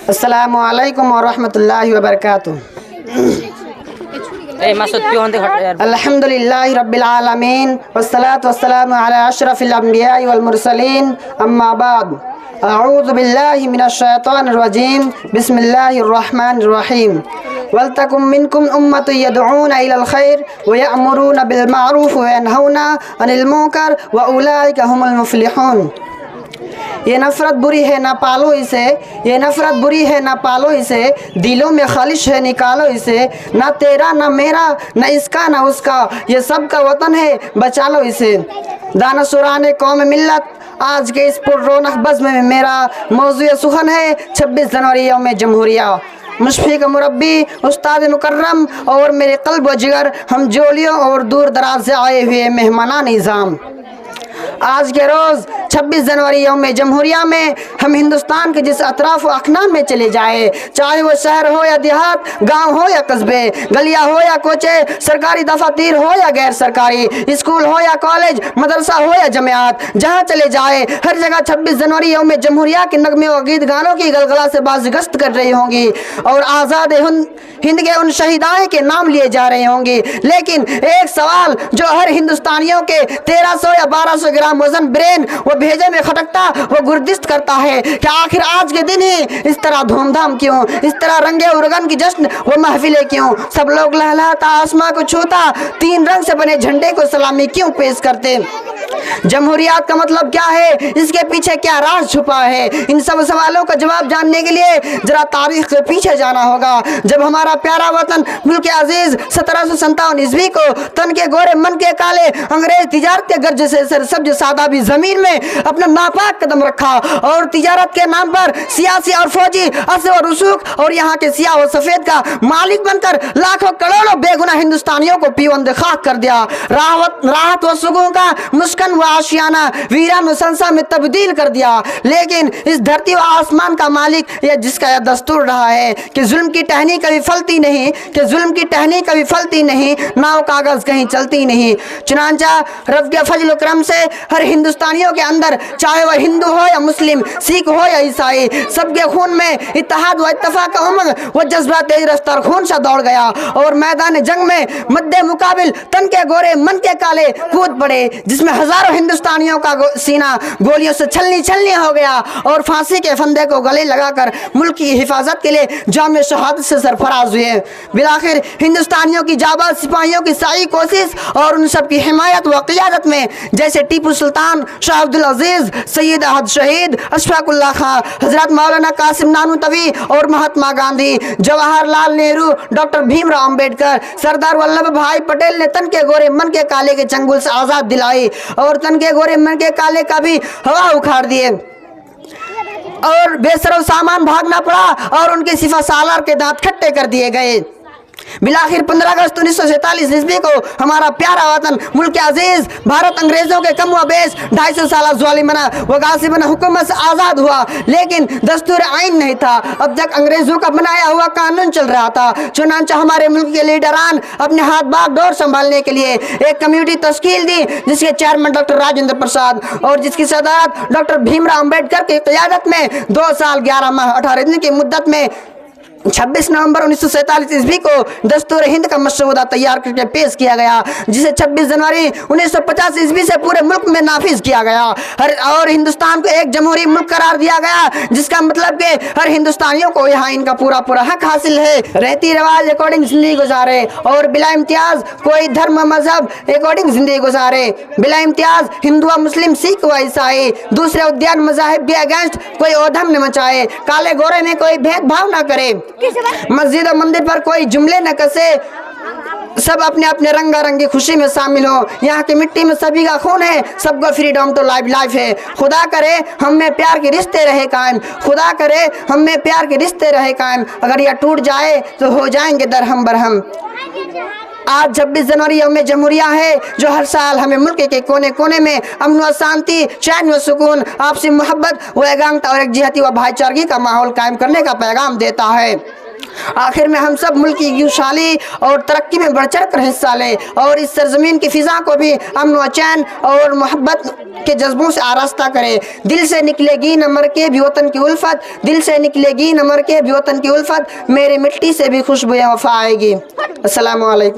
अस्सलामु अलैकुम व रहमतुल्लाहि व बरकातुहू। अल्हम्दुलिल्लाहि रब्बिल आलमीन वस्सलातु वस्सलामु अला अशरफिल अंबिया वल मुरसलीन अम्मा बाद। अऊज़ु बिल्लाहि मिनश शैतानिर रजीम बिस्मिल्लाहिर रहमानिर रहीम। वलतकुम मिनकुम उम्मतुन यदऊना इलल खैर व यअमुरूना बिल मारूफ व यनहौना अनिल मुनकर व उलाइका हुमुल मुफ्लिहून। ये नफ़रत बुरी है ना पालो इसे, ये नफ़रत बुरी है ना पालो इसे, दिलों में खालिश है निकालो इसे। ना तेरा ना मेरा ना इसका ना उसका, ये सब का वतन है बचा लो इसे। दाना सुराने कौम मिल्लत आज के इस पुररौनक बज़्म में मेरा मौज़ूए सुखन है 26 जनवरी यौम जमहूरिया। मुशफ़िक़ मुरब्बी उस्ताद मुकर्रम और मेरे क़ल्ब व जिगर हम जोलियों और दूर दराज से आए हुए मेहमानान निज़ाम, आज के रोज़ 26 जनवरी यौम जमहूरिया में हम हिंदुस्तान के जिस अतराफ़ व अखनान में चले जाए, चाहे वो शहर हो या देहात, गांव हो या कस्बे, गलियां हो या कोचे, सरकारी दफातर हो या गैर सरकारी, स्कूल हो या कॉलेज, मदरसा हो या जमात, जहां चले जाए हर जगह 26 जनवरी यौम जमहूरिया के नगमे व गीत गानों की गलगला से बाज़गश्त कर रही होंगी और आज़ाद हिंद के उन शहीदाएँ के नाम लिए जा रहे होंगे। लेकिन एक सवाल जो हर हिंदुस्तानियों के 1300 या 1200 ग्राम वजन ब्रेन वो भेजे में खटकता वो गुर्दिश्त करता है कि आखिर आज के दिन ही इस तरह धूमधाम क्यों, इस तरह रंगे उर्गन की जश्न वो महफिलें क्यों, सब लोग लहलहाता आसमां को छूता 3 रंग से बने झंडे को सलामी क्यों पेश करते। जमहूरियत का मतलब क्या है, इसके पीछे क्या राज छुपा है, इन सब सवालों का जवाब जानने के लिए जरा तारीख के पीछे जाना होगा। जब हमारा प्यारा वतन मुल्क अजीज 1757 ईस्वी को तन के गोरे मन के काले अंग्रेज तिजारत के गर्ज से सरसब्ज सादा भी जमीन में अपना नापाक कदम रखा और तिजारत के नाम पर सियासी और फौजी असर और रसूख और यहाँ के सियाह और सफेद का मालिक बनकर लाखों करोड़ों बेगुनाह हिंदुस्तानियों को पीवंद खाक कर दिया। राहत व सुकून का मुस्कान व आशियाना वीरान व संसा में तब्दील कर दिया। लेकिन इस धरती व आसमान का मालिक यह जिसका यह दस्तूर रहा है कि जुल्म की टहनी कभी फलती नहीं, कि जुल्म की टहनी कभी फलती नहीं, नाव कागज कहीं चलती नहीं। चुनांचा रब के फजल करम से हर हिंदुस्तानियों के अंदर, चाहे वह हिंदू हो या मुस्लिम, सिख हो या ईसाई, सबके खून में इत्तेहाद व इत्तफाक का उमंग व जज्बा तेज रफ्तार खून सा दौड़ गया और मैदान जंग में मद्दे मुकाबिल तन के गोरे मन के काले कूद पड़े, जिसमें हजारों हिंदुस्तानियों का सीना गोलियों से छलनी छलनी हो गया और फांसी के फंदे को गले लगाकर मुल्क की हिफाजत के लिए जाम शहादत से सरफराज हुए। बिलाखिर हिंदुस्तानियों की जाबाज सिपाहियों की साई कोशिश और उन सब की हिमायत व क़ियादत में जैसे टीपू सुल्तान, शाह अब्दुल अजीज, सैयद अहद शहीद, अशफाक उल्लाह खां, हजरत मौलाना कासिम नानूतवी और महात्मा गांधी, जवाहरलाल नेहरू, डॉक्टर भीमराव अंबेडकर, सरदार वल्लभ भाई पटेल ने तन के गोरे मन के काले के चंगुल से आज़ाद दिलाई और तन के गोरे मन के काले का भी हवा उखाड़ दिए और बेसरो सामान भागना पड़ा और उनके सिफा सालार के दांत खट्टे कर दिए गए। बिलाखिर 15 अगस्त 1947 ईस्वी को हमारा प्यारा वतन मुल्क अजीज भारत अंग्रेजों के कम व बेश 250 साल ज़ालिमाना व गासिबाना हुकूमत से आज़ाद हुआ, लेकिन दस्तूर आइन नहीं था। अब तक अंग्रेजों का बनाया हुआ कानून चल रहा था। चुनांचा हमारे मुल्क के लीडरान अपने हाथ बाग डोर संभालने के लिए एक कम्युनिटी तश्कील दी, जिसके चेयरमैन डॉक्टर राजेंद्र प्रसाद और जिसकी सदारत डॉक्टर भीमराव अम्बेडकर की क़यादत में 2 साल 11 माह 18 दिन की मुद्दत में 26 नवंबर 1947 ईस्वी को दस्तूर हिंद का मसौदा तैयार करके पेश किया गया, जिसे 26 जनवरी 1950 ईस्वी से पूरे मुल्क में नाफिज किया गया और हिंदुस्तान को एक जमहूरी मुल्क करार दिया गया, जिसका मतलब कि हर हिंदुस्तानियों को यहाँ इनका पूरा पूरा हक हासिल है। रहती रिवाज अकॉर्डिंग जिंदगी गुजारे और बिला इम्तियाज कोई धर्म मजहब अकॉर्डिंग जिंदगी गुजारे। बिला इम्तियाज हिंदू मुस्लिम सिख व ईसाई दूसरे उद्यान मजाहिब के अगेंस्ट कोई ओधम न मचाए, काले गोरे में कोई भेदभाव न करे, मस्जिद और मंदिर पर कोई जुमले न कसे, सब अपने अपने रंगारंगी खुशी में शामिल हो। यहाँ की मिट्टी में सभी का खून है, सबको फ्रीडम टू लाइफ है। खुदा करे हम में प्यार के रिश्ते रहे कायम, खुदा करे हम में प्यार के रिश्ते रहे कायम, अगर यह टूट जाए तो हो जाएंगे दरहम बरहम। आज 26 जनवरी यौम जमहूरिया है, जो हर साल हमें मुल्क के कोने कोने में अमन व शांति, चैन व सुकून, आपसी मोहब्बत व एकांकता और एकजिहती व भाईचारगी का माहौल कायम करने का पैगाम देता है। आखिर में हम सब मुल्क की खुशहाली और तरक्की में बढ़ चढ़ कर हिस्सा लें और इस सरजमीन की फ़िज़ा को भी अमन व चैन और मोहब्बत के जज्बों से आरास्ता करें। दिल से निकलेगी न मर के भी वतन की उल्फत, दिल से निकलेगी न मर के भी वतन की उल्फत, मेरी मिट्टी से भी खुशबू वफ़ा आएगी। अस्सलामु अलैकुम।